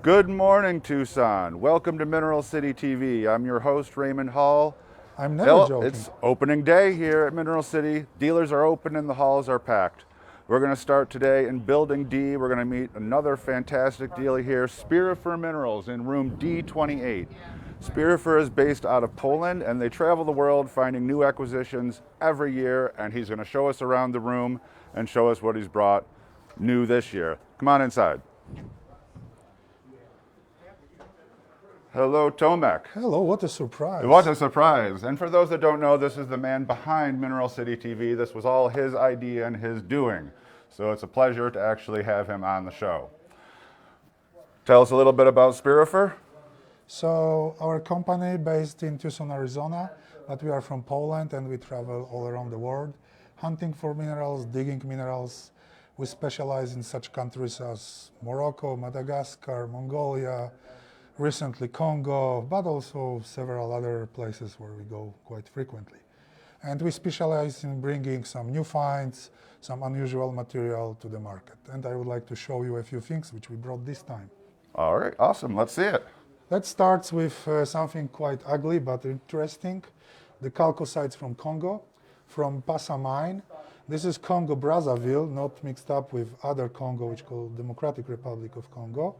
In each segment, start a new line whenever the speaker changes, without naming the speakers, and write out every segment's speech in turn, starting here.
Good morning, Tucson. Welcome to Mineral City TV. I'm your host, Raymond Hall.
I'm never joking.
It's opening day here at Mineral City. Dealers are open and the halls are packed. We're going to start today in Building D. We're going to meet another fantastic dealer here, Spirifer Minerals, in room D28. Spirifer is based out of Poland, and they travel the world finding new acquisitions every year, and he's going to show us around the room and show us what he's brought new this year. Come on inside. Hello, Tomek.
Hello, what a surprise.
What a surprise. And for those that don't know, this is the man behind Mineral City TV. This was all his idea and his doing. So it's a pleasure to actually have him on the show. Tell us a little bit about Spirifer.
So our company based in Tucson, Arizona, but we are from Poland and we travel all around the world, hunting for minerals, digging minerals. We specialize in such countries as Morocco, Madagascar, Mongolia, recently Congo, but also several other places where we go quite frequently. And we specialize in bringing some new finds, some unusual material to the market. And I would like to show you a few things which we brought this time.
All right, awesome. Let's see it.
Let's start with something quite ugly but interesting. The chalcosites from Congo, from Passa mine. This is Congo Brazzaville, not mixed up with other Congo, which is called Democratic Republic of Congo.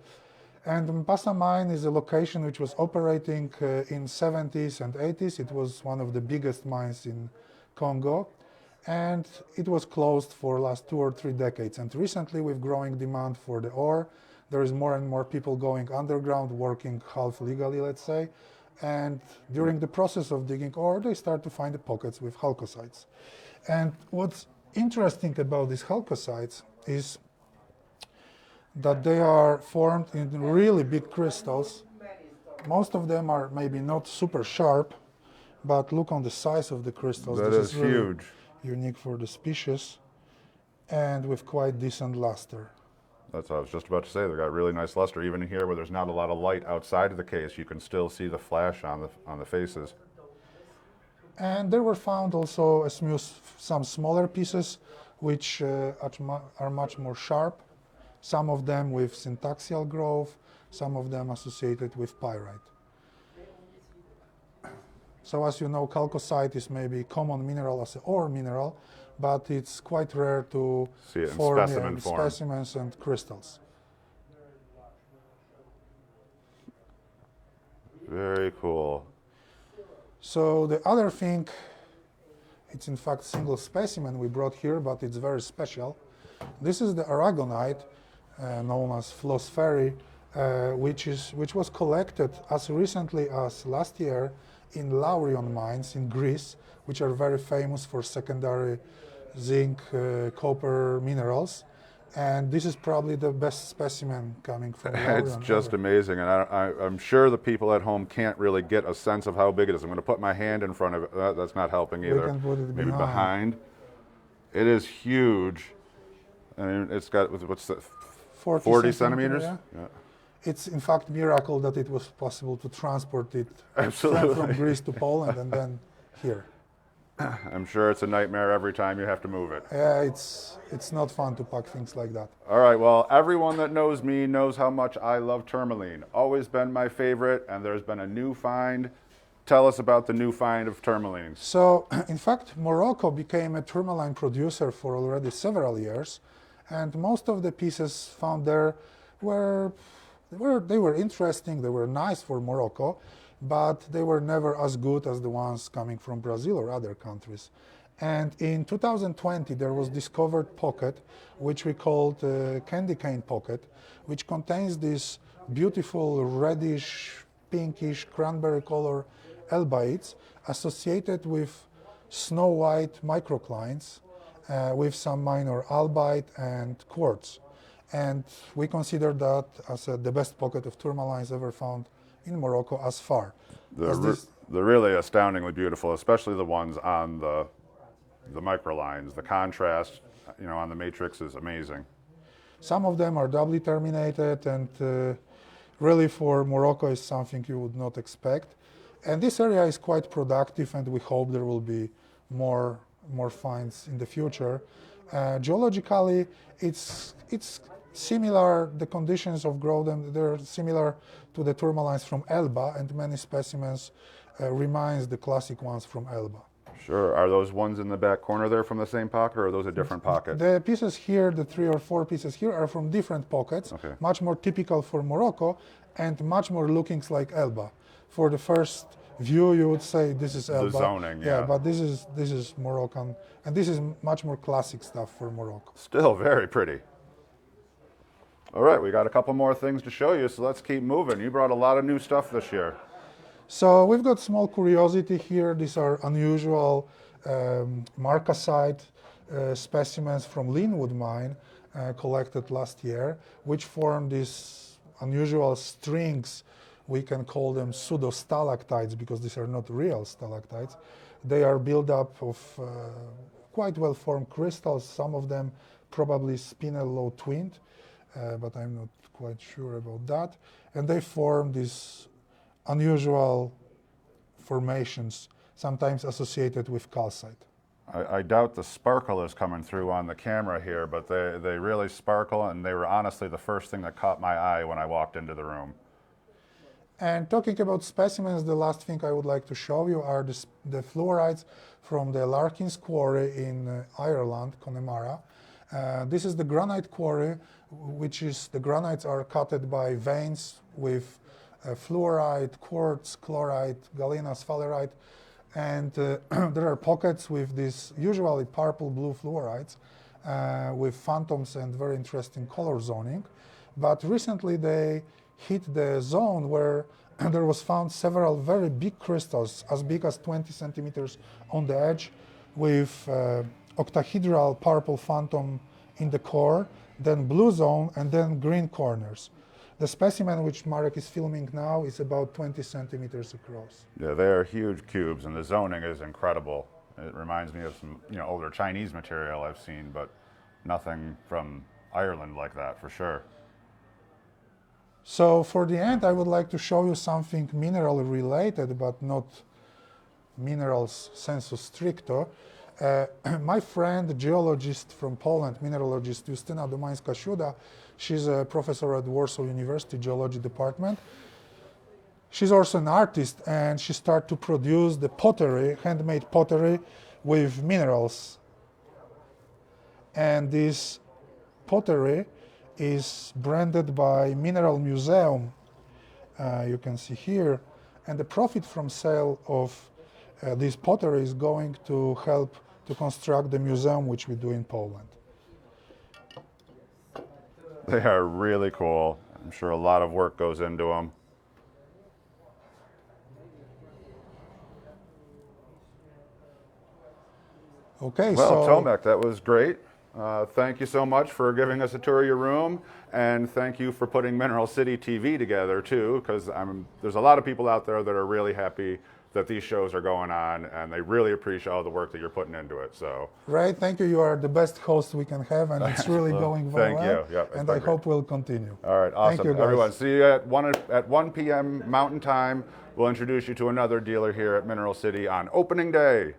And Passa mine is a location which was operating in 70s and 80s. It was one of the biggest mines in Congo. And it was closed for the last 2 or 3 decades. And recently, with growing demand for the ore, there is more and more people going underground, working half legally, let's say. And during the process of digging ore, they start to find the pockets with chalcosites. And what's interesting about these chalcosites is that they are formed in really big crystals. Most of them are maybe not super sharp, but look on the size of the crystals.
That
this
is really huge.
Unique for the species, and with quite decent luster.
That's what I was just about to say. They've got really nice luster. Even in here where there's not a lot of light outside of the case, you can still see the flash on the faces.
And there were found also some smaller pieces which are much more sharp. Some of them with syntaxial growth, some of them associated with pyrite. So as you know, chalcosite is maybe a common mineral as an ore mineral, but it's quite rare to
see it in
form
specimen form.
Specimens and crystals.
Very cool.
So the other thing, it's in fact single specimen we brought here, but it's very special. This is the aragonite, known as phospheri, which was collected as recently as last year in Laurion mines in Greece, which are very famous for secondary zinc, copper minerals. And this is probably the best specimen coming from Laurion.
It's just amazing, and I'm sure the people at home can't really get a sense of how big it is. I'm going to put my hand in front of it. That's not helping either.
We can put it
maybe behind. It is huge. I mean, it's got, what's that? 40 centimeters?
Yeah. It's in fact a miracle that it was possible to transport it from Greece to Poland and then here.
I'm sure it's a nightmare every time you have to move it.
Yeah, it's not fun to pack things like that.
All right, well, everyone that knows me knows how much I love tourmaline. Always been my favorite, and there's been a new find. Tell us about the new find of tourmalines.
So, in fact, Morocco became a tourmaline producer for already several years. And most of the pieces found there were interesting, they were nice for Morocco, but they were never as good as the ones coming from Brazil or other countries. And in 2020, there was discovered pocket, which we called candy cane pocket, which contains this beautiful reddish, pinkish, cranberry color elbaites associated with snow white microclines, with some minor albite and quartz. And we consider that as the best pocket of tourmalines ever found in Morocco as far.
They're really astoundingly beautiful, especially the ones on the microlines. The contrast, on the matrix is amazing.
Some of them are doubly terminated, and really for Morocco is something you would not expect. And this area is quite productive, and we hope there will be more finds in the future. Geologically, it's similar, the conditions of growth, and they're similar to the tourmalines from Elba, and many specimens reminds the classic ones from Elba.
Sure. Are those ones in the back corner there from the same pocket, or are those a different pocket?
The pieces here, the 3 or 4 pieces here, are from different pockets,
Okay.
much more typical for Morocco, and much more looking like Elba. For the first view, you would say this is Elba.
The zoning, yeah.
But this is Moroccan, and this is much more classic stuff for Morocco.
Still very pretty. All right, we got a couple more things to show you, so let's keep moving. You brought a lot of new stuff this year.
So we've got small curiosity here. These are unusual marcasite specimens from Linwood mine collected last year, which form these unusual strings. We can call them pseudo-stalactites because these are not real stalactites. They are built up of quite well-formed crystals, some of them probably spinel-low twinned, but I'm not quite sure about that. And they form these unusual formations, sometimes associated with calcite.
I doubt the sparkle is coming through on the camera here, but they really sparkle, and they were honestly the first thing that caught my eye when I walked into the room.
And talking about specimens, the last thing I would like to show you are the fluorites from the Larkin's quarry in Ireland, Connemara. This is the granite quarry, which is the granites are cutted by veins with fluorite, quartz, chlorite, galena, sphalerite, and there are pockets with these usually purple-blue fluorites with phantoms and very interesting color zoning. But recently they hit the zone where there was found several very big crystals, as big as 20 centimeters on the edge, with octahedral purple phantom in the core, then blue zone, and then green corners. The specimen which Marek is filming now is about 20 centimeters across.
Yeah, they are huge cubes, and the zoning is incredible. It reminds me of some older Chinese material I've seen, but nothing from Ireland like that for sure.
So for the end, I would like to show you something mineral related, but not minerals sensu stricto. My friend, the geologist from Poland, mineralogist Justyna Domańska-Siuda, she's a professor at Warsaw University Geology Department. She's also an artist, and she started to produce the pottery, handmade pottery with minerals. And this pottery is branded by Mineral Museum, you can see here, and the profit from sale of this pottery is going to help to construct the museum which we do in Poland.
They are really cool. I'm sure a lot of work goes into them.
Okay,
Well,
so
Tomek, that was great. Thank you so much for giving us a tour of your room, and thank you for putting Mineral City TV together too, because there's a lot of people out there that are really happy that these shows are going on, and they really appreciate all the work that you're putting into it. So,
right, thank you. You are the best host we can have, and it's really going very well.
Thank you. Yep,
and I hope we'll continue.
All right, awesome.
Thank you, guys.
Everyone, see you at 1 p.m. Mountain Time. We'll introduce you to another dealer here at Mineral City on opening day.